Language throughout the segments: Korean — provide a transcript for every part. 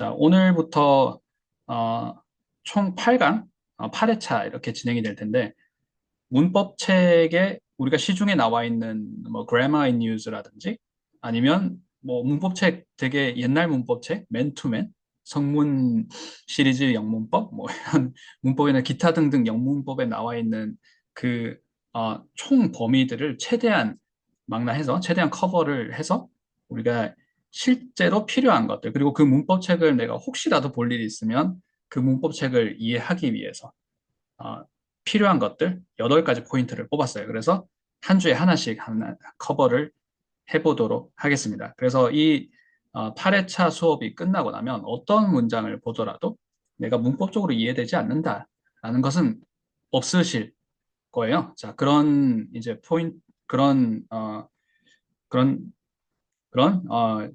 자, 오늘부터 총 8강, 8회차 이렇게 진행이 될 텐데, 문법 책에 우리가 시중에 나와 있는 뭐 Grammar in Use라든지 아니면 뭐 문법책 되게 옛날 문법책, 맨투맨, 성문 시리즈 영문법, 뭐 이런 문법이나 기타 등등 영문법에 나와 있는 그 총 범위들을 최대한 망라해서 최대한 커버를 해서 우리가 실제로 필요한 것들 그리고 그 문법책을 내가 혹시라도 볼 일이 있으면 그 문법책을 이해하기 위해서 어, 필요한 것들 8가지 포인트를 뽑았어요. 그래서 한 주에 하나씩 하나 커버를 해보도록 하겠습니다. 그래서 이 8회차 수업이 끝나고 나면 어떤 문장을 보더라도 내가 문법적으로 이해되지 않는다라는 것은 없으실 거예요. 자, 그런 이제 포인트, 그런,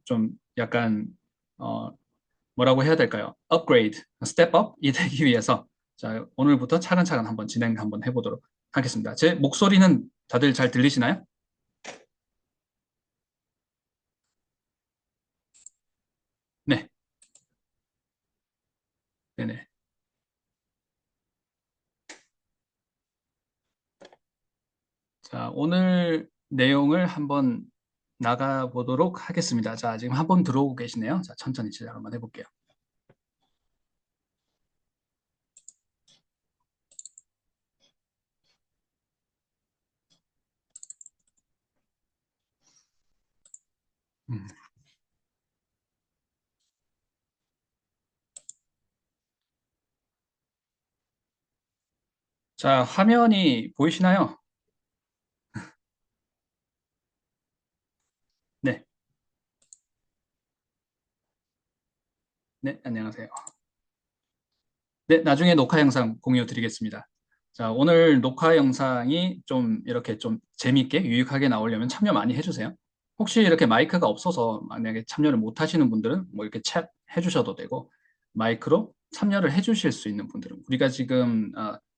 좀 약간, 어, 뭐라고 해야 될까요? 업그레이드, 스텝업이 되기 위해서 자, 오늘부터 차근차근 한번 진행 한번 해보도록 하겠습니다. 제 목소리는 다들 잘 들리시나요? 네, 네네. 자, 오늘 내용을 한번 나가보도록 하겠습니다. 자, 지금 한번 들어오고 계시네요. 자, 천천히 시작 한번 해볼게요. 음. 자, 화면이 보이시나요? 네, 네, 안녕하세요. 네, 나중에 녹화 영상 공유 드리겠습니다. 자, 오늘 녹화 영상이 좀 이렇게 좀 재밌게 유익하게 나오려면 참여 많이 해주세요. 혹시 이렇게 마이크가 없어서 만약에 참여를 못 하시는 분들은 뭐 이렇게 챗 해주셔도 되고 마이크로 참여를 해주실 수 있는 분들은 우리가 지금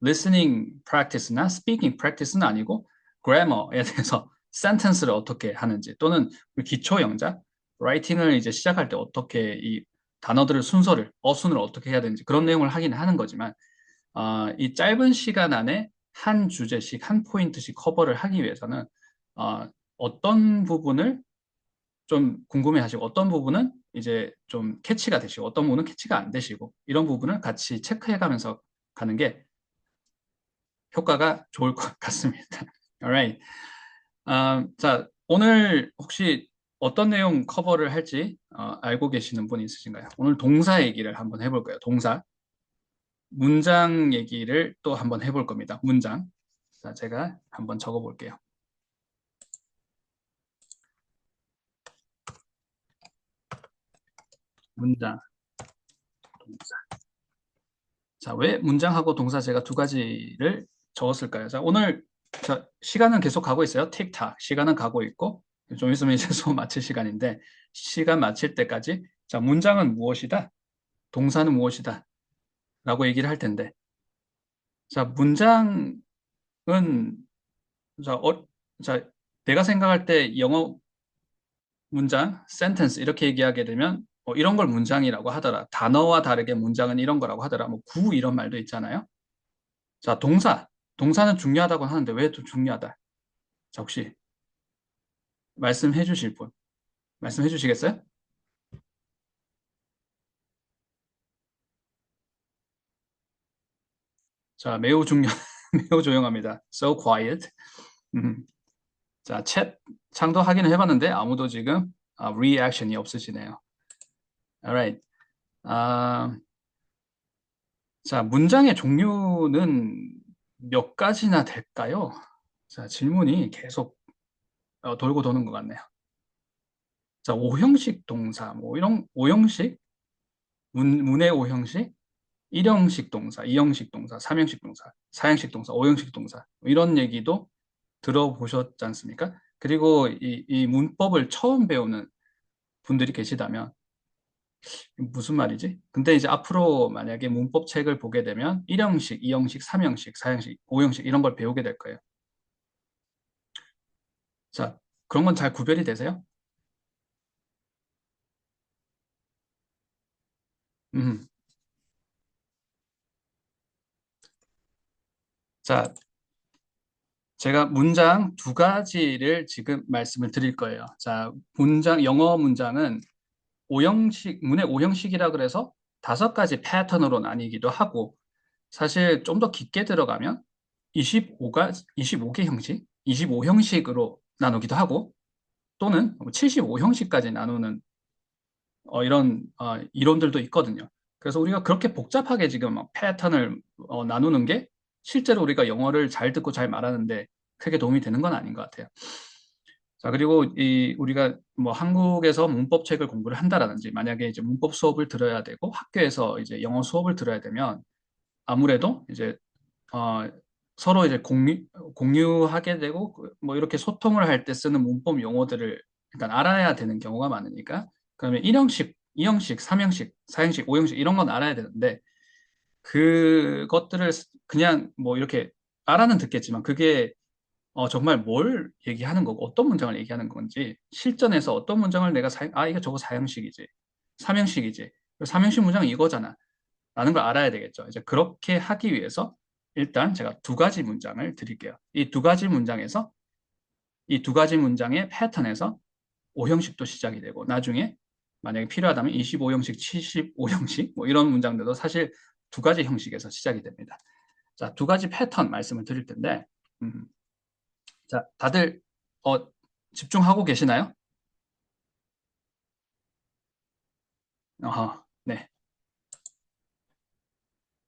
listening practice나 speaking practice는 아니고 grammar에 대해서 sentence를 어떻게 하는지 또는 우리 기초 영작 writing을 이제 시작할 때 어떻게 이 단어들을 순서를 어순을 어떻게 해야 되는지 그런 내용을 하긴 하는 거지만 이 짧은 시간 안에 한 주제씩 한 포인트씩 커버를 하기 위해서는 어떤 부분을 좀 궁금해하시고 어떤 부분은 이제 좀 캐치가 되시고 어떤 부분은 캐치가 안 되시고 이런 부분을 같이 체크해가면서 가는 게 효과가 좋을 것 같습니다. Alright. 자, 오늘 혹시 어떤 내용 커버를 할지 알고 계시는 분 있으신가요? 오늘 동사 얘기를 한번 해볼 거예요. 동사. 문장 얘기를 또 한번 해볼 겁니다. 문장. 자, 제가 한번 적어 볼게요. 문장, 동사. 자, 왜 문장하고 동사 제가 두 가지를 적었을까요? 자, 오늘 시간은 계속 가고 있어요. 틱탁. 시간은 가고 있고 좀 있으면 이제 수업 마칠 시간인데 시간 마칠 때까지 자, 문장은 무엇이다? 동사는 무엇이다? 라고 얘기를 할 텐데 자, 문장은 자, 자, 내가 생각할 때 영어 문장, sentence 이렇게 얘기하게 되면 이런 걸 문장이라고 하더라. 단어와 다르게 문장은 이런 거라고 하더라. 뭐 구 이런 말도 있잖아요. 자, 동사. 동사는 중요하다고 하는데 왜 또 중요하다? 자, 혹시 말씀해 주실 분. 말씀해 주시겠어요? 자, 매우 매우 조용합니다. So quiet. 음. 자, 챗 창도 확인을 해봤는데 아무도 지금 리액션이 없으시네요. Alright. 아, 자, 문장의 종류는 몇 가지나 될까요? 자, 질문이 계속 돌고 도는 것 같네요. 자, 오형식 동사, 뭐 이런 오형식, 문의 오형식, 일형식 동사, 이형식 동사, 삼형식 동사, 사형식 동사, 오형식 동사 뭐 이런 얘기도 들어보셨지 않습니까? 그리고 이 문법을 처음 배우는 분들이 계시다면 무슨 말이지? 근데 이제 앞으로 만약에 문법 책을 보게 되면 일형식, 이형식, 삼형식, 사형식, 오형식 이런 걸 배우게 될 거예요. 자, 그런 건 잘 구별이 되세요? 음. 자, 제가 문장 두 가지를 지금 말씀을 드릴 거예요. 자, 영어 문장은 문의 오형식이라 그래서 다섯 가지 패턴으로 나뉘기도 하고, 사실 좀 더 깊게 들어가면 25개 형식, 25형식으로 나누기도 하고, 또는 75형식까지 나누는 이런 이론들도 있거든요. 그래서 우리가 그렇게 복잡하게 지금 막 패턴을 나누는 게 실제로 우리가 영어를 잘 듣고 잘 말하는데 크게 도움이 되는 건 아닌 것 같아요. 자, 그리고 우리가 뭐 한국에서 문법책을 공부를 한다라든지 만약에 이제 문법 수업을 들어야 되고 학교에서 이제 영어 수업을 들어야 되면 아무래도 이제 어, 서로 이제 공유하게 되고 뭐 이렇게 소통을 할 때 쓰는 문법 용어들을 일단 알아야 되는 경우가 많으니까 그러면 1형식, 2형식, 3형식, 4형식, 5형식 이런 건 알아야 되는데 그것들을 그냥 뭐 이렇게 알아는 듣겠지만 그게 정말 뭘 얘기하는 거고 어떤 문장을 얘기하는 건지 실전에서 어떤 문장을 내가 이거 저거 4형식이지 3형식이지 3형식 문장은 이거잖아 라는 걸 알아야 되겠죠. 이제 그렇게 하기 위해서 일단 제가 두 가지 문장을 드릴게요. 이 두 가지 문장에서 이 두 가지 문장의 패턴에서 5형식도 시작이 되고 나중에 만약에 필요하다면 25형식, 75형식 뭐 이런 문장들도 사실 두 가지 형식에서 시작이 됩니다. 자, 두 가지 패턴 말씀을 드릴 텐데 음, 자, 다들 어, 집중하고 계시나요? 네,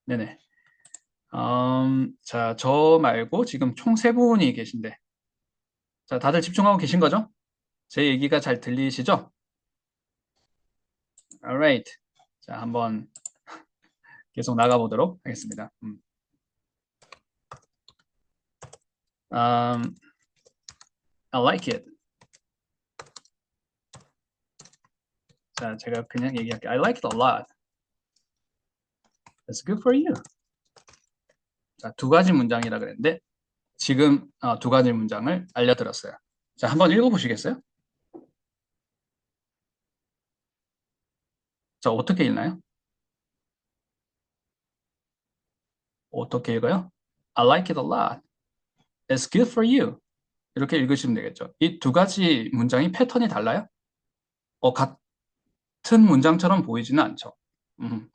네네. 자, 저 말고 지금 총 세 분이 계신데 자, 다들 집중하고 계신 거죠? 제 얘기가 잘 들리시죠? Alright. 자, 한번 계속 나가보도록 하겠습니다. Um, I like it. 자, 제가 그냥 얘기할게요. I like it a lot. That's good for you. 자, 두 가지 문장이라 그랬는데 지금 두 가지 문장을 알려드렸어요. 자, 한번 읽어보시겠어요? 자, 어떻게 읽나요? 어떻게 읽어요? I like it a lot. It's good for you. 이렇게 읽으시면 되겠죠. 이 두 가지 문장이 패턴이 달라요? 같은 문장처럼 보이지는 않죠. 음.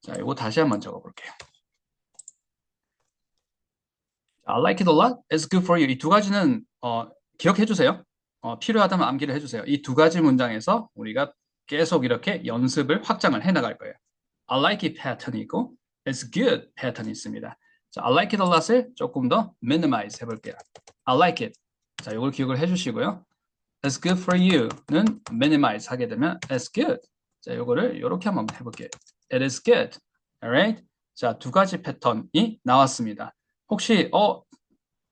자, 이거 다시 한번 적어볼게요. I like it a lot. It's good for you. 이 두 가지는 기억해 주세요. 필요하다면 암기를 해주세요. 이 두 가지 문장에서 우리가 계속 이렇게 연습을 확장을 해 나갈 거예요. I like it 패턴이 있고 It's good 패턴이 있습니다. 자, I like it a lot을 조금 더 minimize 해볼게요. I like it. 자, 이걸 기억을 해주시고요. It's good for you는 minimize 하게 되면 It's good. 자, 이거를 이렇게 한번 해볼게요. It is good. Alright? 자, 두 가지 패턴이 나왔습니다. 혹시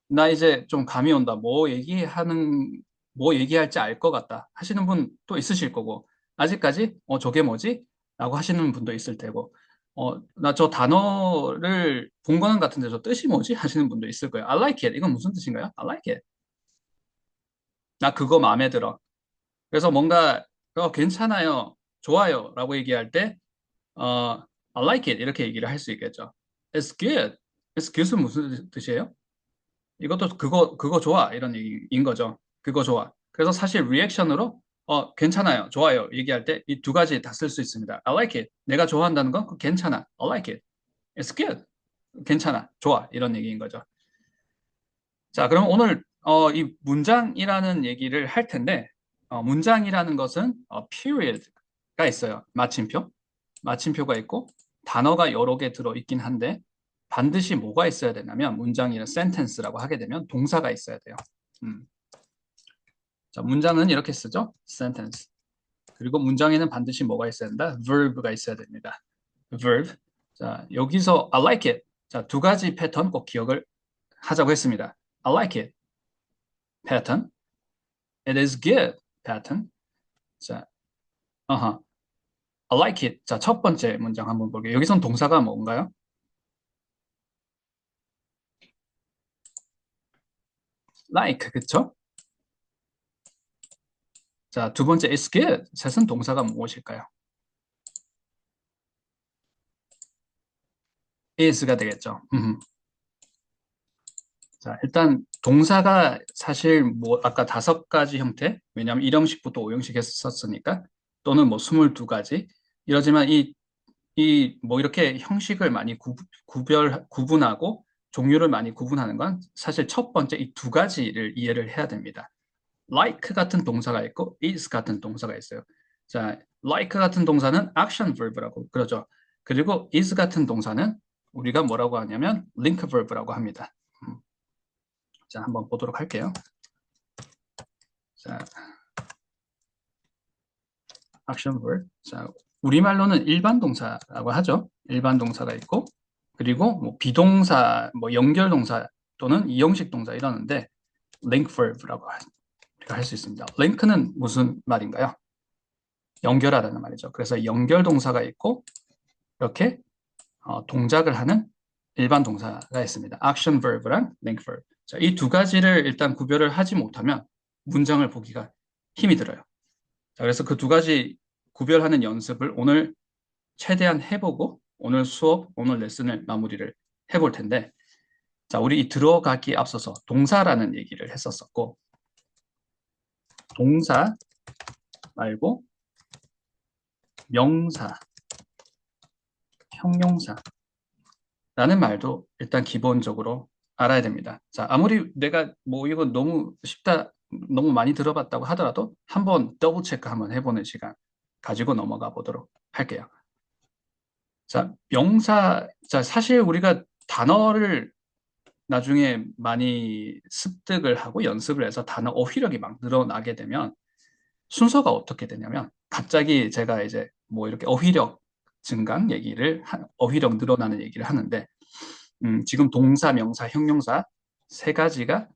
나 이제 좀 감이 온다. 뭐 얘기할지 알 것 같다. 하시는 분 또 있으실 거고, 아직까지, 저게 뭐지? 라고 하시는 분도 있을 테고, 나 저 단어를 본 거는 같은데 저 뜻이 뭐지? 하시는 분도 있을 거예요. I like it. 이건 무슨 뜻인가요? I like it. 나 그거 마음에 들어. 그래서 뭔가, 괜찮아요. 좋아요. 라고 얘기할 때, I like it. 이렇게 얘기를 할 수 있겠죠. It's good. It's good은 무슨 뜻이에요? 이것도 그거 좋아 이런 얘기인 거죠. 그거 좋아. 그래서 사실 리액션으로 괜찮아요, 좋아요 얘기할 때 이 두 가지 다 쓸 수 있습니다. I like it. 내가 좋아한다는 건 괜찮아. I like it. It's good. 괜찮아, 좋아 이런 얘기인 거죠. 자, 그럼 오늘 이 문장이라는 얘기를 할 텐데 문장이라는 것은 period가 있어요. 마침표. 마침표가 있고 단어가 여러 개 들어 있긴 한데 반드시 뭐가 있어야 되냐면 문장이나 sentence라고 하게 되면 동사가 있어야 돼요. 음. 자, 문장은 이렇게 쓰죠. sentence. 그리고 문장에는 반드시 뭐가 있어야 된다? verb가 있어야 됩니다. verb. 자, 여기서 I like it. 자, 두 가지 패턴 꼭 기억을 하자고 했습니다. I like it. 패턴. It is good. 패턴. 자, I like it. 자, 첫 번째 문장 한번 볼게요. 여기선 동사가 뭔가요? like, 그쵸? 자, 두 번째 is good. 셋은 동사가 무엇일까요? is가 되겠죠. 자, 일단 동사가 사실 뭐 아까 5가지 형태, 왜냐하면 1형식부터 5형식 했었으니까 또는 뭐 22가지 이러지만 이 뭐 이렇게 형식을 많이 구분하고 종류를 많이 구분하는 건 사실 첫 번째 이 2가지를 이해를 해야 됩니다. like 같은 동사가 있고 is 같은 동사가 있어요. 자, like 같은 동사는 action verb라고 그러죠. 그리고 is 같은 동사는 우리가 뭐라고 하냐면 link verb라고 합니다. 자, 한번 보도록 할게요. 자, action verb. 자, 우리말로는 일반 동사라고 하죠. 일반 동사가 있고, 그리고 뭐 비동사, 뭐 연결 동사 또는 이형식 동사 이러는데 link verb라고 우리가 할 수 있습니다. link는 무슨 말인가요? 연결하다는 말이죠. 그래서 연결 동사가 있고 이렇게 동작을 하는 일반 동사가 있습니다. action verb랑 link verb. 자, 이 2가지를 일단 구별을 하지 못하면 문장을 보기가 힘이 들어요. 자, 그래서 그 2가지 구별하는 연습을 오늘 최대한 해보고 오늘 수업, 오늘 레슨을 마무리를 해볼 텐데, 자, 우리 이 들어가기에 앞서서 동사라는 얘기를 했었었고, 동사 말고 명사, 형용사라는 말도 일단 기본적으로 알아야 됩니다. 자, 아무리 내가 뭐 이거 너무 쉽다, 너무 많이 들어봤다고 하더라도 한번 더블 체크 한번 해보는 시간 가지고 넘어가 보도록 할게요. 자, 명사, 자, 사실 우리가 단어를 나중에 많이 습득을 하고 연습을 해서 단어 어휘력이 막 늘어나게 되면 순서가 어떻게 되냐면 갑자기 제가 이제 뭐 이렇게 어휘력 증강 얘기를, 어휘력 늘어나는 얘기를 하는데 지금 동사, 명사, 형용사 3가지가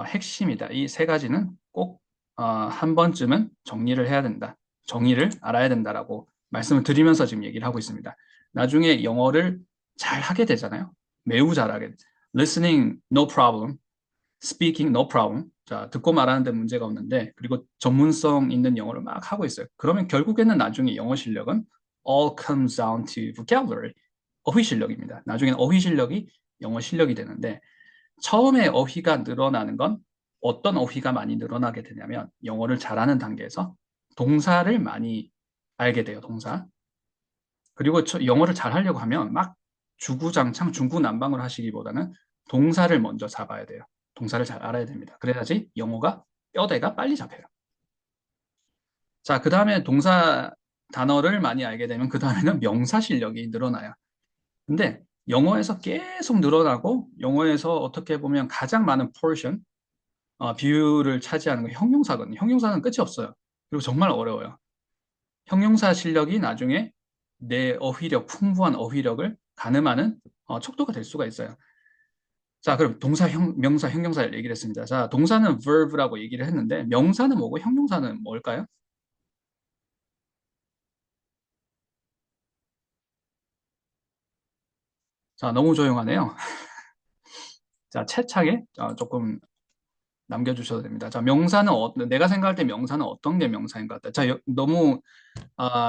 핵심이다. 이 3가지는 꼭 한 번쯤은 정리를 해야 된다. 정의를 알아야 된다라고 말씀을 드리면서 지금 얘기를 하고 있습니다. 나중에 영어를 잘 하게 되잖아요. 매우 잘하게. Listening, no problem. Speaking, no problem. 자, 듣고 말하는데 문제가 없는데, 그리고 전문성 있는 영어를 막 하고 있어요. 그러면 결국에는 나중에 영어 실력은 all comes down to vocabulary. 어휘 실력입니다. 나중에는 어휘 실력이 영어 실력이 되는데, 처음에 어휘가 늘어나는 건 어떤 어휘가 많이 늘어나게 되냐면 영어를 잘하는 단계에서 동사를 많이 알게 돼요. 동사. 그리고 영어를 잘하려고 하면 막 주구장창 중구난방을 하시기보다는 동사를 먼저 잡아야 돼요. 동사를 잘 알아야 됩니다. 그래야지 영어가 뼈대가 빨리 잡혀요. 자, 그 다음에 동사 단어를 많이 알게 되면 그 다음에는 명사 실력이 늘어나요. 근데 영어에서 계속 늘어나고 영어에서 어떻게 보면 가장 많은 portion, 비율을 차지하는 건 형용사거든요. 형용사는 끝이 없어요. 그리고 정말 어려워요. 형용사 실력이 나중에 내 어휘력, 풍부한 어휘력을 가늠하는 척도가 될 수가 있어요. 자, 그럼 동사, 명사, 형용사를 얘기를 했습니다. 자, 동사는 verb라고 얘기를 했는데 명사는 뭐고 형용사는 뭘까요? 자, 너무 조용하네요. 자, 채창에 조금 남겨주셔도 됩니다. 자, 명사는 내가 생각할 때 명사는 어떤 게 명사인 것 같아요? 자, 너무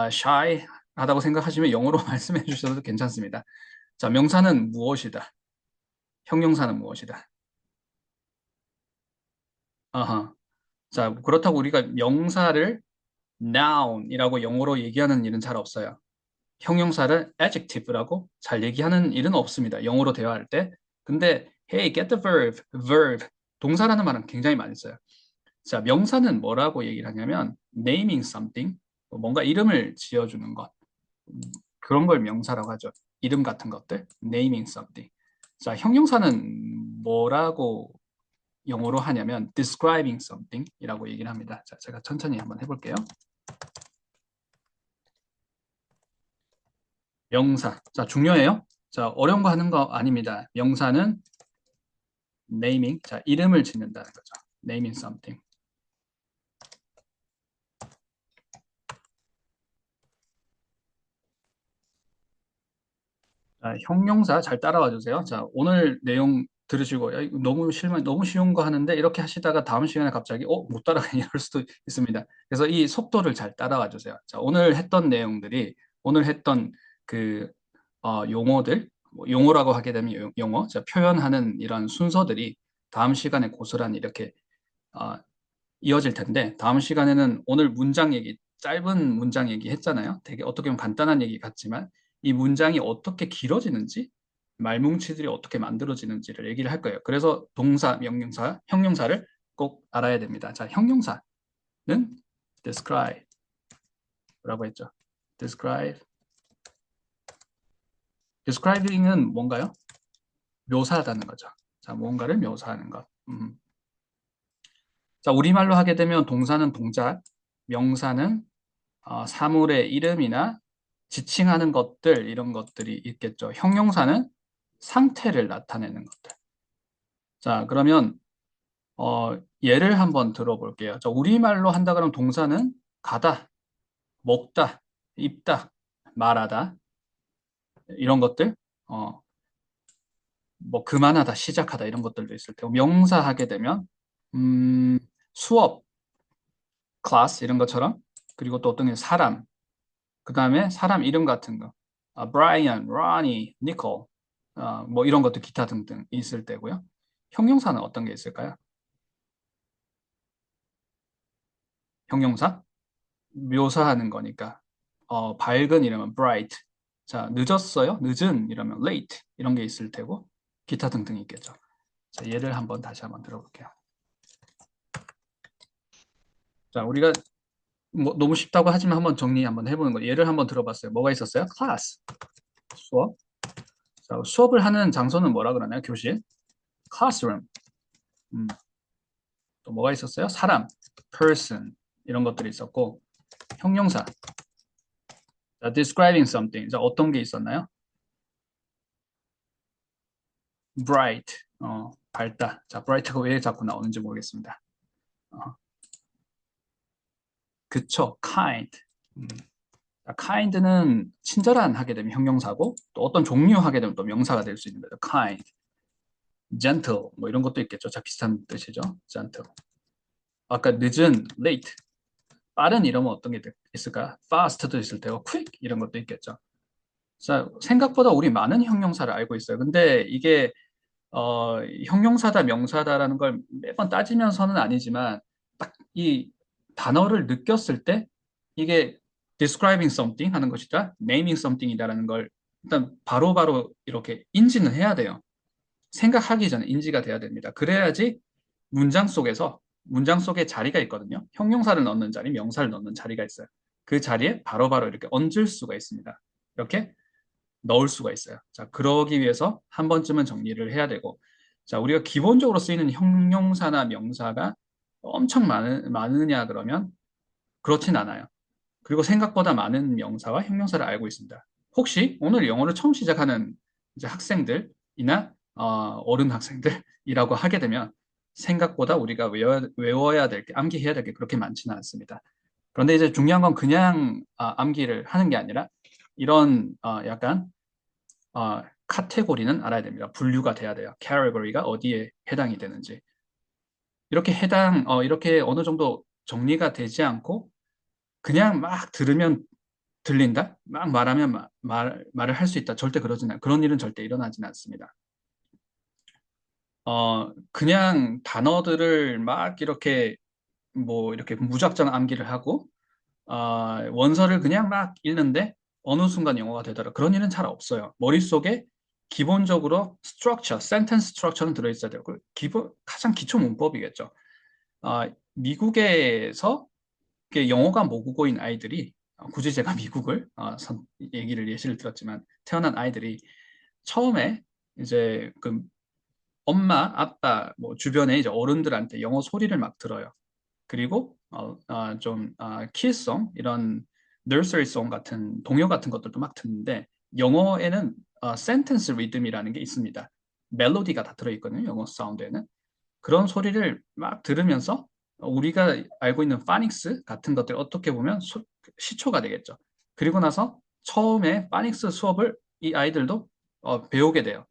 shy 하다고 생각하시면 영어로 말씀해 주셔도 괜찮습니다. 자, 명사는 무엇이다? 형용사는 무엇이다? 아하. 자, 그렇다고 우리가 명사를 noun이라고 영어로 얘기하는 일은 잘 없어요. 형용사를 adjective라고 잘 얘기하는 일은 없습니다. 영어로 대화할 때. 근데 hey, get the verb. 동사라는 말은 굉장히 많이 써요. 자, 명사는 뭐라고 얘기를 하냐면 naming something, 뭔가 이름을 지어주는 것. 그런 걸 명사라고 하죠. 이름 같은 것들, naming something. 자, 형용사는 뭐라고 영어로 하냐면 describing something 이라고 얘기를 합니다. 자, 제가 천천히 한번 해볼게요. 명사. 자, 중요해요. 자, 어려운 거 하는 거 아닙니다. 명사는 naming. 자, 이름을 짓는다는 거죠. naming something. 자, 형용사 잘 따라와 주세요. 자, 오늘 내용 들으시고 야, 이거 너무 쉬운 거 하는데 이렇게 하시다가 다음 시간에 갑자기 못 따라가니 이럴 수도 있습니다. 그래서 이 속도를 잘 따라와 주세요. 자, 오늘 했던 내용들이 오늘 했던 그 용어들 뭐 용어라고 하게 되면 용어, 자, 표현하는 이런 순서들이 다음 시간에 고스란히 이렇게 어, 이어질 텐데 다음 시간에는 오늘 문장 얘기, 짧은 문장 얘기 했잖아요. 되게 어떻게 보면 간단한 얘기 같지만 이 문장이 어떻게 길어지는지 말뭉치들이 어떻게 만들어지는지를 얘기를 할 거예요. 그래서 동사, 명령사, 형용사를 꼭 알아야 됩니다. 자, 형용사는 describe 라고 했죠. describe. describing은 뭔가요? 묘사하다는 거죠. 자, 뭔가를 묘사하는 것. 자, 우리말로 하게 되면 동사는 동작, 명사는 사물의 이름이나 지칭하는 것들, 이런 것들이 있겠죠. 형용사는 상태를 나타내는 것들. 자, 그러면 예를 한번 들어볼게요. 자, 우리말로 한다 그러면 동사는 가다, 먹다, 입다, 말하다, 이런 것들. 어, 뭐 그만하다, 시작하다 이런 것들도 있을 테고 명사 하게 되면 음, 수업, 클래스 이런 것처럼 그리고 또 어떤 게 사람, 그 다음에 사람 이름 같은 거, 브라이언, 로니, 니콜, 뭐 이런 것도 기타 등등 있을 때고요. 형용사는 어떤 게 있을까요? 형용사? 묘사하는 거니까 밝은 이러면 bright, 자 늦었어요? 늦은 이러면 late 이런 게 있을 테고 기타 등등이 있겠죠. 자, 예를 한번 다시 한번 들어볼게요. 자, 우리가 뭐 너무 쉽다고 하지만 한번 정리 한번 해보는 거. 예를 한번 들어봤어요. 뭐가 있었어요? class, 수업. 자, 수업을 하는 장소는 뭐라 그러나요? 교실, classroom. 음, 또 뭐가 있었어요? 사람, person. 이런 것들이 있었고, 형용사, 자, describing something. 자, 어떤 게 있었나요? bright, 밝다. 자, bright가 왜 자꾸 나오는지 모르겠습니다. 어, 그쵸, kind. 음, 자, kind는 친절한 하게 되면 형용사고, 또 어떤 종류 하게 되면 또 명사가 될 수 있는 거죠. kind, gentle, 뭐 이런 것도 있겠죠. 자, 비슷한 뜻이죠. gentle. 아까 늦은, late, 빠른 이러면 어떤 게 있을까? fast도 있을 테고, quick 이런 것도 있겠죠. 자, 생각보다 우리 많은 형용사를 알고 있어요. 근데 이게 형용사다, 명사다라는 걸 매번 따지면서는 아니지만 딱 이 단어를 느꼈을 때 이게 describing something 하는 것이다, naming something이다라는 걸 일단 바로바로 이렇게 인지는 해야 돼요. 생각하기 전에 인지가 돼야 됩니다. 그래야지 문장 속에 자리가 있거든요. 형용사를 넣는 자리, 명사를 넣는 자리가 있어요. 그 자리에 바로바로 이렇게 얹을 수가 있습니다. 이렇게 넣을 수가 있어요. 자, 그러기 위해서 한 번쯤은 정리를 해야 되고, 자, 우리가 기본적으로 쓰이는 형용사나 명사가 엄청 많으냐 그러면 그렇진 않아요. 그리고 생각보다 많은 명사와 형용사를 알고 있습니다. 혹시 오늘 영어를 처음 시작하는 이제 학생들이나 어른 학생들이라고 하게 되면 생각보다 우리가 외워야 될 게, 암기해야 될 게 그렇게 많지는 않습니다. 그런데 이제 중요한 건 그냥 암기를 하는 게 아니라 이런 약간 카테고리는 알아야 됩니다. 분류가 돼야 돼요. category가 어디에 해당이 되는지. 이렇게 어느 정도 정리가 되지 않고 그냥 막 들으면 들린다? 막 말하면 말을 할 수 있다. 절대 그런 일은 절대 일어나지는 않습니다. 그냥 단어들을 막 이렇게 뭐 이렇게 무작정 암기를 하고 원서를 그냥 막 읽는데 어느 순간 영어가 되더라. 그런 일은 잘 없어요. 머릿속에 기본적으로 structure, sentence structure는 들어있어야 되고 가장 기초 문법이겠죠. 미국에서 영어가 모국어인 아이들이 굳이 제가 미국을 예시를 들었지만 태어난 아이들이 처음에 이제 그 엄마, 아빠, 뭐 주변에 이제 어른들한테 영어 소리를 막 들어요. 그리고 키송 이런 nursery송 같은 동요 같은 것들도 막 듣는데 영어에는 sentence rhythm이라는 게 있습니다. 멜로디가 다 들어있거든요. 영어 사운드에는. 그런 소리를 막 들으면서 우리가 알고 있는 파닉스 같은 것들 어떻게 보면 시초가 되겠죠. 그리고 나서 처음에 파닉스 수업을 이 아이들도 배우게 돼요.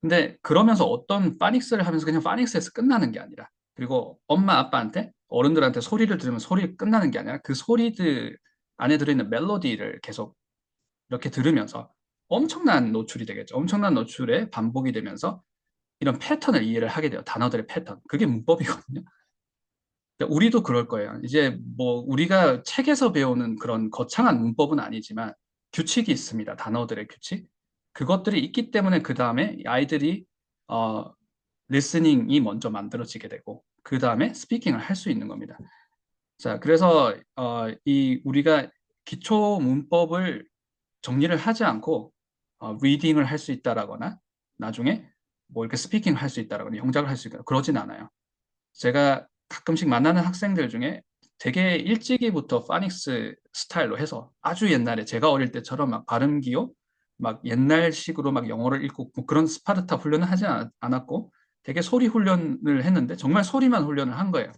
근데 그러면서 어떤 파닉스를 하면서 그냥 파닉스에서 끝나는 게 아니라 그리고 엄마 아빠한테 어른들한테 소리를 들으면 소리 끝나는 게 아니라 그 소리들 안에 들어있는 멜로디를 계속 이렇게 들으면서 엄청난 노출이 되겠죠. 엄청난 노출에 반복이 되면서 이런 패턴을 이해를 하게 돼요. 단어들의 패턴. 그게 문법이거든요. 근데 우리도 그럴 거예요. 이제 뭐 우리가 책에서 배우는 그런 거창한 문법은 아니지만 규칙이 있습니다. 단어들의 규칙. 그것들이 있기 때문에 그 다음에 아이들이 어, 리스닝이 먼저 만들어지게 되고 그 다음에 스피킹을 할 수 있는 겁니다. 자, 그래서 이 우리가 기초 문법을 정리를 하지 않고 리딩을 할 수 있다라거나 나중에 뭐 이렇게 스피킹을 할 수 있다라거나 영작을 할 수 있다 그러진 않아요. 제가 가끔씩 만나는 학생들 중에 되게 일찍이부터 파닉스 스타일로 해서 아주 옛날에 제가 어릴 때처럼 막 발음 기호 막 옛날식으로 막 영어를 읽고 뭐 그런 스파르타 훈련을 하지 않았고 되게 소리 훈련을 했는데 정말 소리만 훈련을 한 거예요.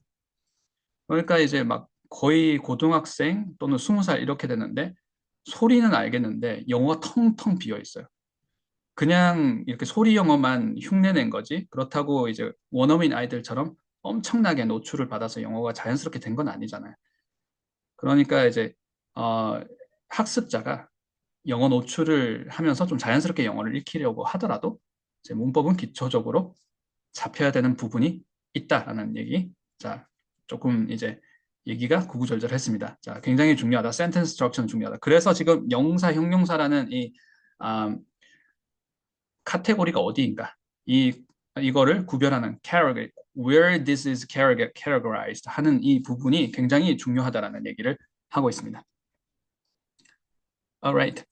그러니까 이제 막 거의 고등학생 또는 20살 이렇게 됐는데 소리는 알겠는데 영어가 텅텅 비어 있어요. 그냥 이렇게 소리 영어만 흉내낸 거지. 그렇다고 이제 원어민 아이들처럼 엄청나게 노출을 받아서 영어가 자연스럽게 된 건 아니잖아요. 그러니까 이제 어, 학습자가 영어 노출을 하면서 좀 자연스럽게 영어를 익히려고 하더라도 이제 문법은 기초적으로 잡혀야 되는 부분이 있다라는 얘기. 자, 조금 이제 얘기가 구구절절했습니다. 자, 굉장히 중요하다. 센텐스 스트럭처는 중요하다. 그래서 지금 영사, 형용사라는 이 아, 카테고리가 어디인가? 이거를 구별하는 category, where this is categorized 하는 이 부분이 굉장히 중요하다라는 얘기를 하고 있습니다. Alright.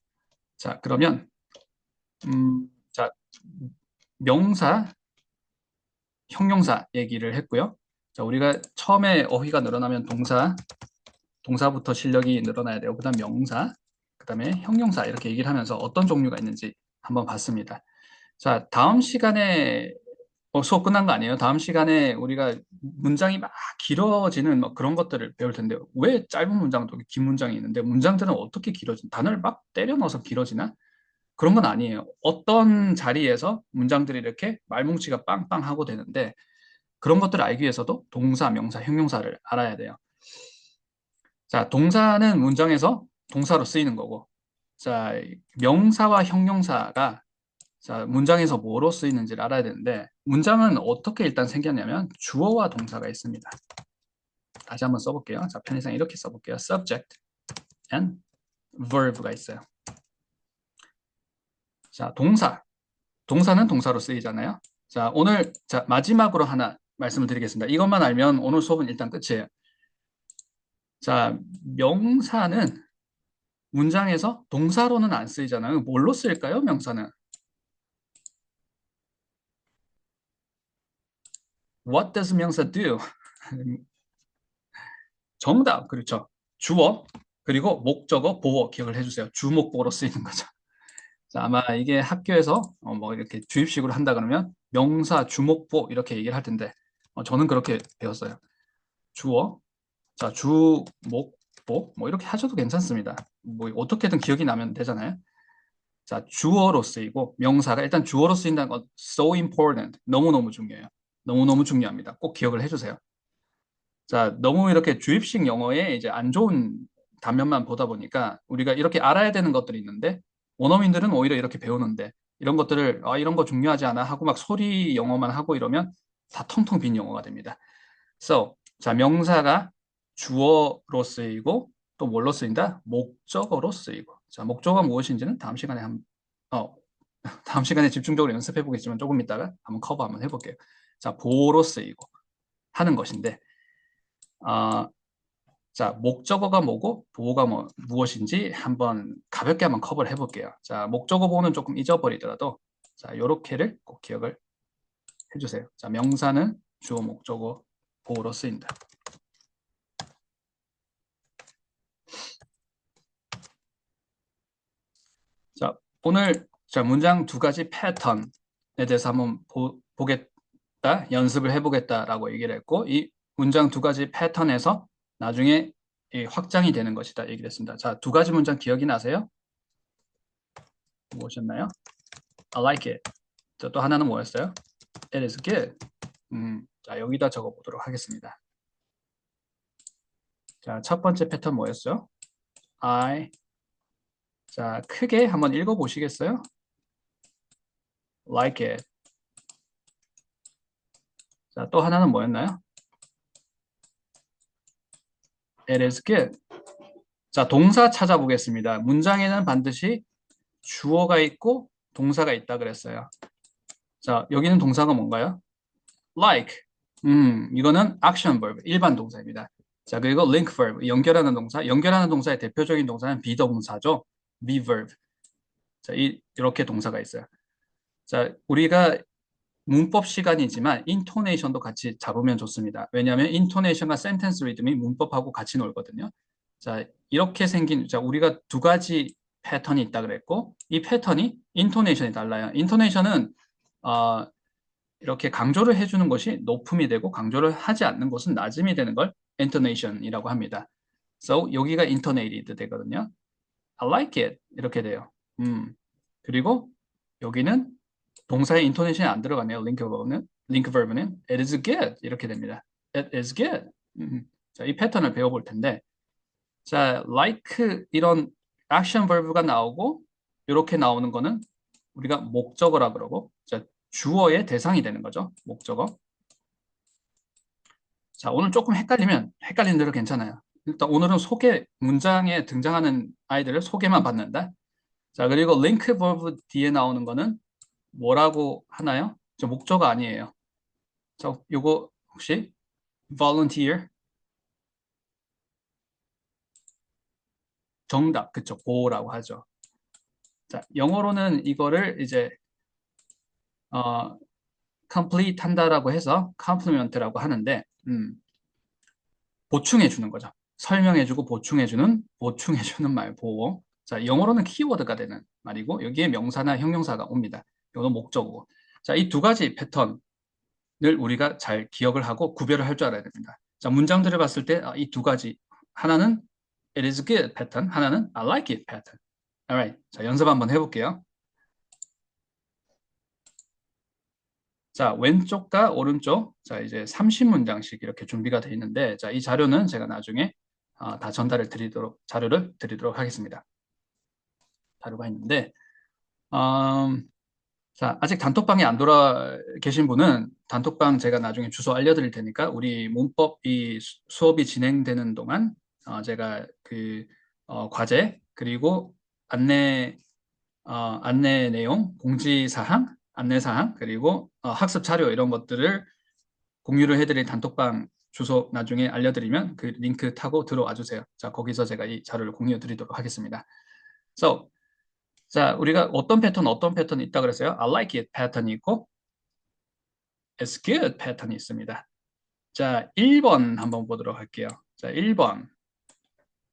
자, 그러면 자, 명사, 형용사 얘기를 했고요. 자, 우리가 처음에 어휘가 늘어나면 동사부터 실력이 늘어나야 되고, 그다음 명사, 그다음에 형용사 이렇게 얘기를 하면서 어떤 종류가 있는지 한번 봤습니다. 자, 다음 시간에 수업 끝난 거 아니에요? 다음 시간에 우리가 문장이 막 길어지는 뭐 그런 것들을 배울 텐데요. 왜 짧은 문장도 긴 문장이 있는데 문장들은 어떻게 길어진 단어를 막 때려 넣어서 길어지나? 그런 건 아니에요. 어떤 자리에서 문장들이 이렇게 말뭉치가 빵빵하고 되는데 그런 것들을 알기 위해서도 동사, 명사, 형용사를 알아야 돼요. 자, 동사는 문장에서 동사로 쓰이는 거고, 자, 명사와 형용사가 자, 문장에서 뭐로 쓰이는지를 알아야 되는데, 문장은 어떻게 일단 생겼냐면, 주어와 동사가 있습니다. 다시 한번 써볼게요. 자, 편의상 이렇게 써볼게요. subject and verb가 있어요. 자, 동사. 동사는 동사로 쓰이잖아요. 자, 오늘, 자, 마지막으로 하나 말씀을 드리겠습니다. 이것만 알면 오늘 수업은 일단 끝이에요. 자, 명사는 문장에서 동사로는 안 쓰이잖아요. 뭘로 쓰일까요, 명사는? What does 명사 do? 정답, 그렇죠. 주어, 그리고 목적어, 보어 기억을 해주세요. 주목보로 쓰이는 거죠. 자, 아마 이게 학교에서 뭐 이렇게 주입식으로 한다 그러면 명사, 주목보 이렇게 얘기를 할 텐데 저는 그렇게 배웠어요. 주어, 자, 주목보 뭐 이렇게 하셔도 괜찮습니다. 뭐 어떻게든 기억이 나면 되잖아요. 자, 주어로 쓰이고 명사가 일단 주어로 쓰인다는 건 so important, 너무너무 중요해요. 너무너무 중요합니다. 꼭 기억을 해주세요. 자, 너무 이렇게 주입식 영어에 이제 안 좋은 단면만 보다 보니까 우리가 이렇게 알아야 되는 것들이 있는데 원어민들은 오히려 이렇게 배우는데 이런 것들을 이런 거 중요하지 않아 하고 막 소리 영어만 하고 이러면 다 텅텅 빈 영어가 됩니다. So, 자, 명사가 주어로 쓰이고 또 뭘로 쓰인다? 목적어로 쓰이고. 자, 목적어가 무엇인지는 어, 다음 시간에 집중적으로 연습해 보겠지만 조금 있다가 한번 커버 한번 해볼게요. 자, 보어로 쓰이고 하는 것인데 아, 자, 목적어가 뭐고 보어가 무엇인지 가볍게 한번 커버를 해볼게요. 자, 목적어 보어는 조금 잊어버리더라도 자, 요렇게를 꼭 기억을 해주세요. 자, 명사는 주어, 목적어, 보어로 쓰인다. 자, 오늘 자, 문장 두 가지 패턴에 대해서 한번 보겠다, 연습을 해보겠다라고 얘기를 했고 이 문장 두 가지 패턴에서 나중에 확장이 되는 것이다 얘기를 했습니다. 자, 두 가지 문장 기억이 나세요? 무엇이었나요? I like it. 또 하나는 뭐였어요? It is good. 자, 여기다 적어 보도록 하겠습니다. 자, 첫 번째 패턴 뭐였어요? I 자, 크게 한번 읽어보시겠어요? Like it. 자, 또 하나는 뭐였나요? It is good. 자, 동사 찾아보겠습니다. 문장에는 반드시 주어가 있고 동사가 있다 그랬어요. 자, 여기는 동사가 뭔가요? Like. 이거는 action verb, 일반 동사입니다. 자, 그리고 link verb, 연결하는 동사. 연결하는 동사의 대표적인 동사는 비동사죠. be verb. 자, 이렇게 동사가 있어요. 자, 우리가 문법 시간이지만 인토네이션도 같이 잡으면 좋습니다. 왜냐하면 인토네이션과 센텐스 리듬이 문법하고 같이 놀거든요. 자, 이렇게 생긴, 자, 우리가 두 가지 패턴이 있다 그랬고, 이 패턴이 인토네이션이 달라요. 인토네이션은, 이렇게 강조를 해주는 것이 높음이 되고, 강조를 하지 않는 것은 낮음이 되는 걸 intonation이라고 합니다. So, 여기가 intonated 되거든요. I like it. 이렇게 돼요. 그리고 여기는 동사의 인토네이션이 안 들어가네요. 링크 버브는 it is good 이렇게 됩니다. It is good. 자, 이 패턴을 배워볼 텐데, 자, like 이런 액션 버브가 나오고 이렇게 나오는 거는 우리가 목적어라 그러고, 자, 주어의 대상이 되는 거죠. 목적어. 자, 오늘 조금 헷갈리면 헷갈리는 대로 괜찮아요. 일단 오늘은 소개 문장에 등장하는 아이들을 소개만 받는다. 자, 그리고 링크 버브 뒤에 나오는 거는 뭐라고 하나요? 저 목적어 아니에요. 자, 요거 혹시 volunteer 정답 그쵸 고라고 하죠. 자, 영어로는 이거를 이제 어, complete 한다라고 해서 compliment라고 하는데 보충해 주는 거죠. 설명해 주고 보충해 주는 말 보호. 자, 영어로는 키워드가 되는 말이고 여기에 명사나 형용사가 옵니다. 이거는 목적어고. 자, 이 두 가지 패턴을 우리가 잘 기억을 하고 구별을 할 줄 알아야 됩니다. 자, 문장들을 봤을 때 이 두 가지 하나는 it is good 패턴, 하나는 I like it 패턴. Alright. 자, 연습 한번 해볼게요. 자, 왼쪽과 오른쪽, 자, 이제 30문장씩 이렇게 준비가 되어 있는데, 자, 이 자료는 제가 나중에 다 자료를 드리도록 하겠습니다. 자료가 있는데, 자, 아직 단톡방에 안 돌아 계신 분은 단톡방 제가 나중에 주소 알려드릴 테니까, 우리 문법 이 수업이 진행되는 동안 제가 그 과제, 그리고 안내 내용, 공지사항, 안내사항, 그리고 학습 자료 이런 것들을 공유를 해드릴 단톡방 주소 나중에 알려드리면 그 링크 타고 들어와 주세요. 자, 거기서 제가 이 자료를 공유해 드리도록 하겠습니다. So, 자, 우리가 어떤 패턴이 있다 그랬어요? I like it 패턴이 있고, it's good 패턴이 있습니다. 자, 1번 한번 보도록 할게요. 자, 1번.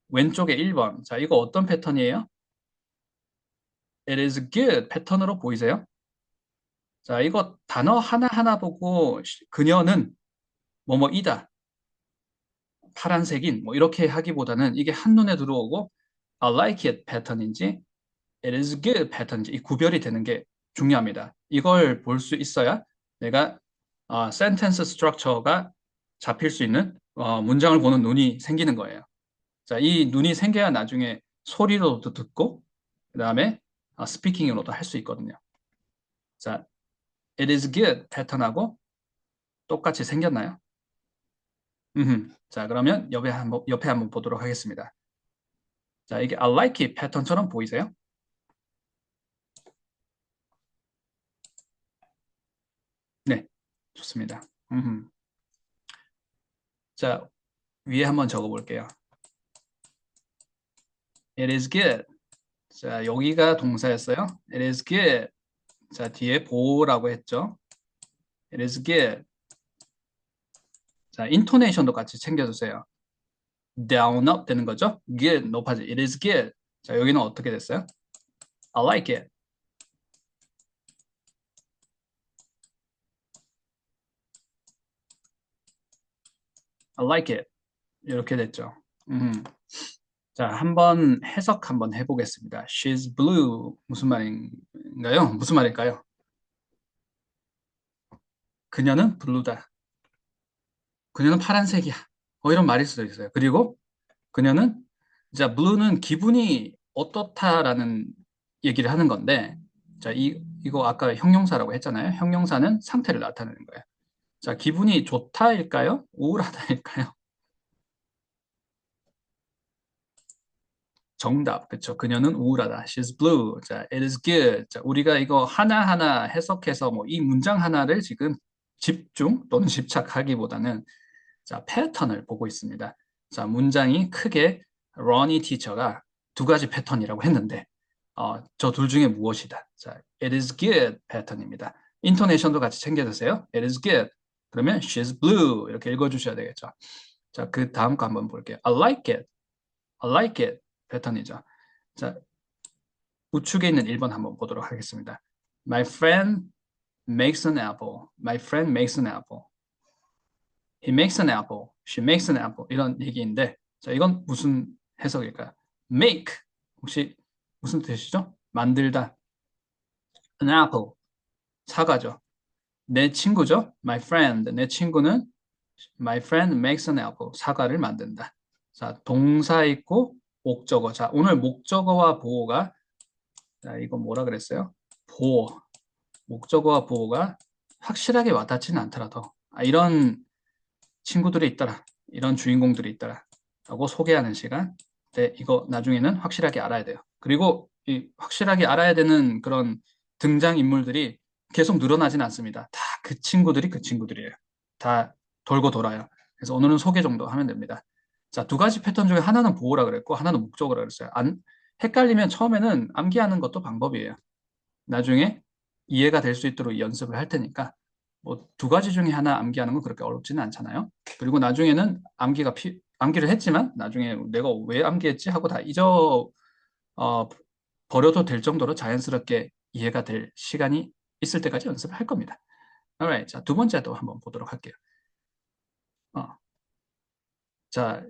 왼쪽에 1번. 자, 이거 어떤 패턴이에요? It is good 패턴으로 보이세요? 자, 이거 단어 하나하나 보고 그녀는 뭐뭐이다, 파란색인 뭐 이렇게 하기보다는 이게 한눈에 들어오고 I like it 패턴인지 it is good 패턴인지 이 구별이 되는 게 중요합니다. 이걸 볼 수 있어야 내가 센텐스 스트럭처가 잡힐 수 있는 문장을 보는 눈이 생기는 거예요. 자, 이 눈이 생겨야 나중에 소리로도 듣고 그다음에 스피킹으로도 할 수 있거든요. 자, it is good 패턴하고 똑같이 생겼나요? 자, 그러면 옆에 한번 보도록 하겠습니다. 자, 이게 I like it 패턴처럼 보이세요? 네, 좋습니다. 자, 위에 한번 적어볼게요. It is good. 자, 여기가 동사였어요. It is good. 자, 뒤에 보라고 했죠. It is good. 자, 인토네이션도 같이 챙겨주세요. down, up 되는 거죠. good, 높아지. It is good. 자, 여기는 어떻게 됐어요? I like it. I like it. 이렇게 됐죠. 자, 한번 해석 한번 해보겠습니다. She's blue. 무슨 말인가요? 무슨 말일까요? 그녀는 블루다. 그녀는 파란색이야. 이런 말일 수도 있어요. 그리고 그녀는, 자, blue는 기분이 어떻다라는 얘기를 하는 건데, 자, 이거 아까 형용사라고 했잖아요. 형용사는 상태를 나타내는 거예요. 자, 기분이 좋다일까요? 우울하다일까요? 정답. 그쵸. 그녀는 우울하다. She's blue. 자, it is good. 자, 우리가 이거 하나하나 해석해서 뭐 이 문장 하나를 지금 집중 또는 집착하기보다는 자, 패턴을 보고 있습니다. 자, 문장이 크게 러니 티처가 두 가지 패턴이라고 했는데 저 둘 중에 무엇이다. 자, it is good 패턴입니다. 인토네이션도 같이 챙겨주세요. it is good. 그러면 she's blue 이렇게 읽어주셔야 되겠죠. 자, 그 다음 거 한번 볼게요. I like it. I like it 패턴이죠. 자, 우측에 있는 1번 한번 보도록 하겠습니다. My friend makes an apple. My friend makes an apple. He makes an apple. She makes an apple. 이런 얘기인데, 자, 이건 무슨 해석일까요? make. 혹시 무슨 뜻이죠? 만들다. An apple. 사과죠. 내 친구죠? My friend. 내 친구는 My friend makes an apple. 사과를 만든다. 자, 동사 있고 목적어. 자, 오늘 목적어와 보어가 자, 이거 뭐라 그랬어요? 보어. 목적어와 보어가 확실하게 와닿지는 않더라도 이런 친구들이 있더라. 이런 주인공들이 있더라. 라고 소개하는 시간. 네, 이거 나중에는 확실하게 알아야 돼요. 그리고 이 확실하게 알아야 되는 그런 등장인물들이 계속 늘어나진 않습니다. 다 그 친구들이 그 친구들이에요. 다 돌고 돌아요. 그래서 오늘은 소개 정도 하면 됩니다. 자, 두 가지 패턴 중에 하나는 보호라 그랬고 하나는 목적어라 그랬어요. 헷갈리면 처음에는 암기하는 것도 방법이에요. 나중에 이해가 될 수 있도록 연습을 할 테니까 뭐 두 가지 중에 하나 암기하는 건 그렇게 어렵지는 않잖아요. 그리고 나중에는 암기를 했지만 나중에 내가 왜 암기했지 하고 다 어, 버려도 될 정도로 자연스럽게 이해가 될 시간이 있을 때까지 연습을 할 겁니다. Alright, 자, 두 번째도 한번 보도록 할게요. 어, 자,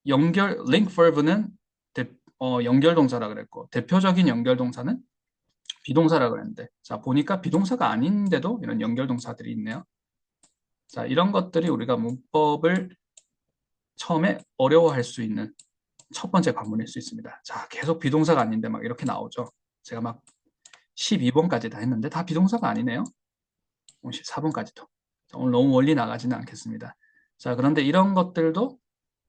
link verb는 연결 동사라 그랬고 대표적인 연결 동사는 비동사라 그랬는데 자, 보니까 비동사가 아닌데도 이런 연결 동사들이 있네요. 자, 이런 것들이 우리가 문법을 처음에 어려워할 수 있는 첫 번째 관문일 수 있습니다. 자, 계속 비동사가 아닌데 막 이렇게 나오죠. 제가 막 12번까지 다 했는데 다 비동사가 아니네요. 14번까지도. 오늘 너무 멀리 나가지는 않겠습니다. 자, 그런데 이런 것들도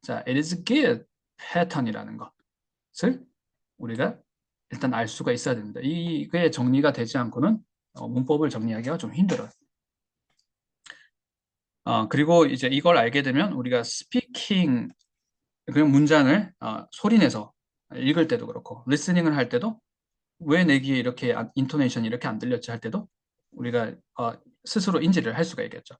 자, it is good 패턴이라는 것을 우리가 일단 알 수가 있어야 됩니다. 이게 정리가 되지 않고는 문법을 정리하기가 좀 힘들어요. 그리고 이제 이걸 알게 되면 우리가 스피킹 그냥 문장을 소리내서 읽을 때도 그렇고 리스닝을 할 때도 왜 내 귀에 이렇게 인토네이션이 이렇게 안 들렸지 할 때도 우리가 스스로 인지를 할 수가 있겠죠.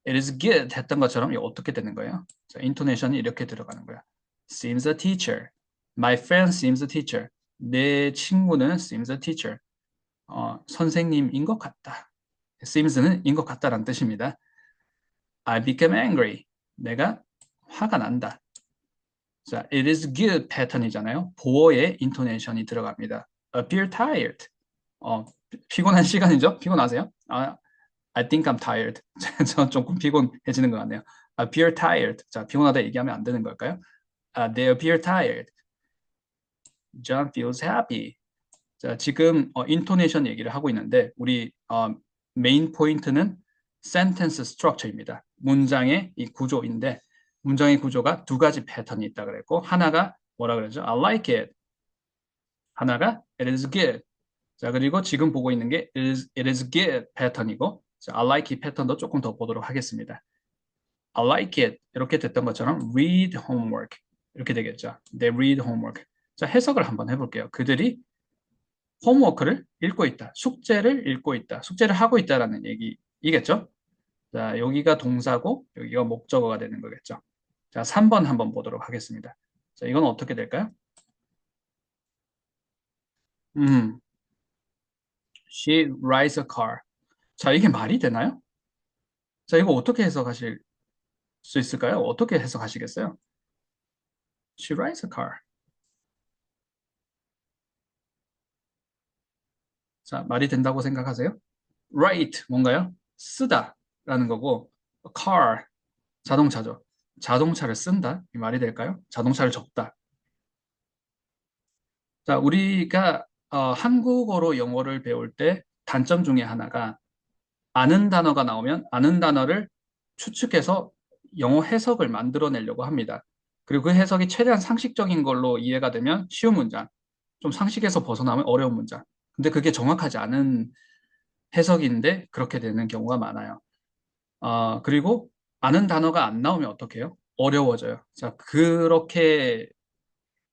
It is good 했던 것처럼 이거 어떻게 되는 거예요? 자, 인토네이션이 이렇게 들어가는 거야. Seems a teacher. My friend seems a teacher. 내 친구는 seems a teacher. 선생님인 것 같다. seems는 인 것 같다라는 뜻입니다. I became angry. 내가 화가 난다. 자, it is good 패턴이잖아요. 보어의 인토네이션이 들어갑니다. appear tired. 피곤한 시간이죠? 피곤하세요? I think I'm tired. 저 조금 피곤해지는 것 같네요. appear tired. 자, 피곤하다 얘기하면 안 되는 걸까요? They appear tired. John feels happy. 자, 지금 인토네이션 얘기를 하고 있는데 우리 메인 포인트는 sentence structure입니다. 문장의 이 구조인데 문장의 구조가 두 가지 패턴이 있다 그랬고 하나가 뭐라 그러죠? I like it. 하나가 it is good. 자, 그리고 지금 보고 있는 게 it is good 패턴이고 자, I like it 패턴도 조금 더 보도록 하겠습니다. I like it 이렇게 됐던 것처럼 read homework 이렇게 되겠죠. They read homework. 자, 해석을 한번 해볼게요. 그들이 홈워크를 읽고 있다. 숙제를 읽고 있다. 숙제를 하고 있다라는 얘기이겠죠. 자, 여기가 동사고 여기가 목적어가 되는 거겠죠. 자, 3번 한번 보도록 하겠습니다. 자, 이건 어떻게 될까요? She rides a car. 자, 이게 말이 되나요? 자, 이거 어떻게 해석하실 수 있을까요? 어떻게 해석하시겠어요? She rides a car. 자, 말이 된다고 생각하세요? Ride 뭔가요? 쓰다라는 거고 car 자동차죠. 자동차를 쓴다? 이 말이 될까요? 자동차를 적다. 자, 우리가 한국어로 영어를 배울 때 단점 중에 하나가 아는 단어가 나오면 아는 단어를 추측해서 영어 해석을 만들어내려고 합니다. 그리고 그 해석이 최대한 상식적인 걸로 이해가 되면 쉬운 문장, 좀 상식에서 벗어나면 어려운 문장. 근데 그게 정확하지 않은 해석인데 그렇게 되는 경우가 많아요. 그리고 아는 단어가 안 나오면 어떡해요? 어려워져요. 자, 그렇게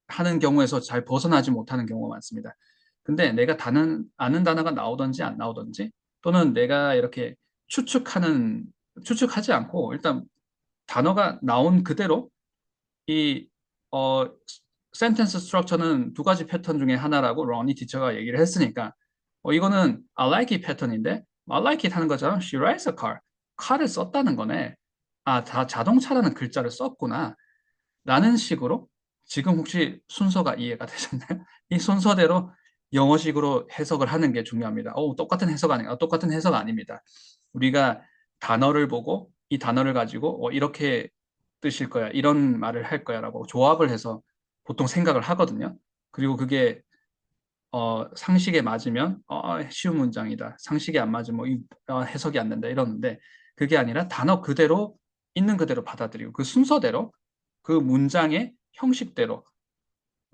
하는 경우에서 잘 벗어나지 못하는 경우가 많습니다. 근데 내가 아는 단어가 나오든지 안 나오든지 또는 내가 이렇게 추측하지 않고 일단 단어가 나온 그대로 이, 어, 센텐스 스트럭처는 두 가지 패턴 중에 하나라고 러니 티처가 얘기를 했으니까 이거는 I like it 패턴인데 I like it 하는 것처럼 she rides a car. car을 썼다는 거네. 아, 다 자동차라는 글자를 썼구나. 라는 식으로 지금 혹시 순서가 이해가 되셨나요? 이 순서대로 영어식으로 해석을 하는 게 중요합니다. 똑같은 해석 아니에요. 똑같은 해석 아닙니다. 우리가 단어를 보고 이 단어를 가지고 이렇게 뜻일 거야. 이런 말을 할 거야. 라고 조합을 해서 보통 생각을 하거든요. 그리고 그게 상식에 맞으면 쉬운 문장이다. 상식에 안 맞으면 해석이 안 된다. 이러는데 그게 아니라 단어 그대로 있는 그대로 받아들이고 그 순서대로 그 문장의 형식대로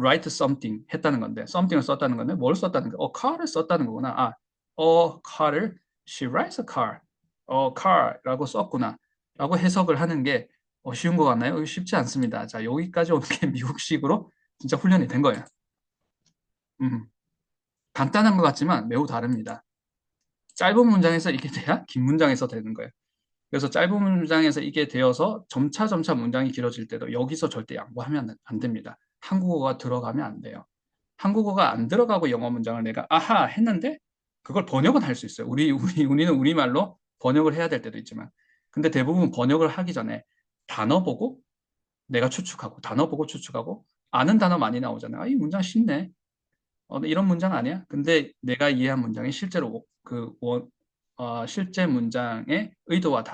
write something 했다는 건데 something을 썼다는 건데 뭘 썼다는 거? car를 썼다는 거구나. car를 she writes a car. car라고 썼구나. 라고 해석을 하는 게 쉬운 것 같나요? 쉽지 않습니다. 자, 여기까지 오는 게 미국식으로 진짜 훈련이 된 거예요. 음, 간단한 것 같지만 매우 다릅니다. 짧은 문장에서 이게 돼야 긴 문장에서 되는 거예요. 그래서 짧은 문장에서 이게 되어서 점차 점차 문장이 길어질 때도 여기서 절대 양보하면 안 됩니다. 한국어가 들어가면 안 돼요. 한국어가 안 들어가고 영어 문장을 내가 아하 했는데 그걸 번역은 할 수 있어요. 우리는 우리말로 번역을 해야 될 때도 있지만. 근데 대부분 번역을 하기 전에 단어 보고 내가 추측하고 단어 보고 추측하고 아는 단어 많이 나오잖아요. 이 문장 쉽네. 이런 문장 아니야? 근데 내가 이해한 문장이 실제로 실제 문장의 의도와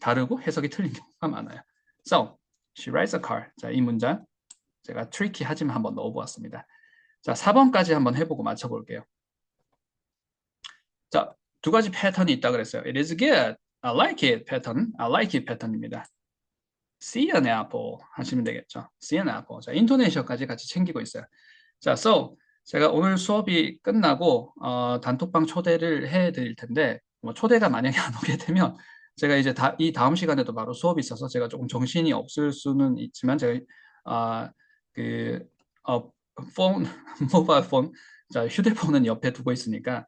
다르고 해석이 틀린 경우가 많아요. So, she rides a car. 자, 이 문장 제가 트리키 하지만 한번 넣어보았습니다. 자, 4번까지 한번 해보고 맞춰볼게요. 자, 두 가지 패턴이 있다 그랬어요. It is good. I like it 패턴, I like it 패턴입니다. See an apple 하시면 되겠죠. See an apple. 자, 인토네이션까지 같이 챙기고 있어요. 자, so 제가 오늘 수업이 끝나고 단톡방 초대를 해드릴 텐데 초대가 만약에 안 오게 되면 제가 이제 이 다음 시간에도 바로 수업이 있어서 제가 조금 정신이 없을 수는 있지만 제가 아, 그 폰 모바일 폰 자, 휴대폰은 옆에 두고 있으니까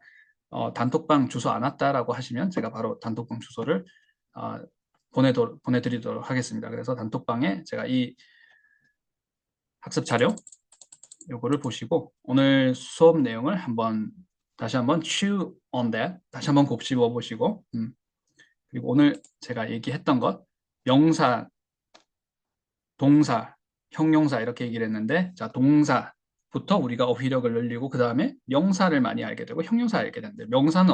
단톡방 주소 안 왔다라고 하시면 제가 바로 단톡방 주소를 어, 보내드리도록 하겠습니다. 그래서 단톡방에 제가 이 학습 자료 요거를 보시고 오늘 수업 내용을 다시 한번 chew on that 다시 한번 곱씹어 보시고 그리고 오늘 제가 얘기했던 것 명사, 동사, 형용사 이렇게 얘기를 했는데 자 동사부터 우리가 어휘력을 늘리고 그 다음에 명사를 많이 알게 되고 형용사 알게 되는데 명사는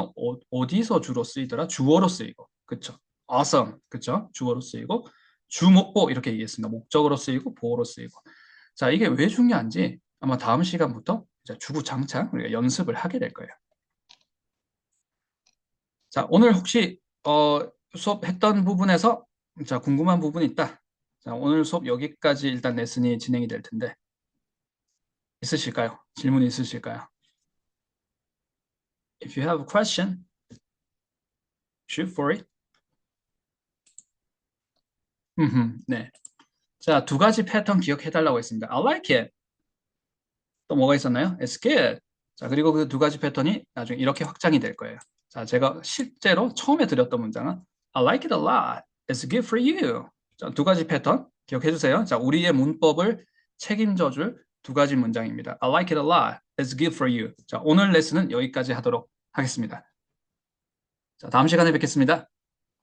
어디서 주로 쓰이더라? 주어로 쓰이고 그쵸? awesome 그쵸? 주어로 쓰이고 주목보 이렇게 얘기했습니다. 목적으로 쓰이고 보어로 쓰이고 자, 이게 왜 중요한지 아마 다음 시간부터 이제 주구장창 우리가 연습을 하게 될 거예요. 자, 오늘 혹시 수업했던 부분에서 자, 궁금한 부분이 있다. 자, 오늘 수업 여기까지 일단 레슨이 진행이 될 텐데 있으실까요? 질문이 있으실까요? If you have a question, shoot for it. 네. 자, 두 가지 패턴 기억해달라고 했습니다. I like it. 또 뭐가 있었나요? It's good. 자, 그리고 그 두 가지 패턴이 나중에 이렇게 확장이 될 거예요. 자, 제가 실제로 처음에 드렸던 문장은 I like it a lot. It's good for you. 자, 두 가지 패턴 기억해 주세요. 자, 우리의 문법을 책임져 줄 두 가지 문장입니다. I like it a lot. It's good for you. 자, 오늘 레슨은 여기까지 하도록 하겠습니다. 자, 다음 시간에 뵙겠습니다.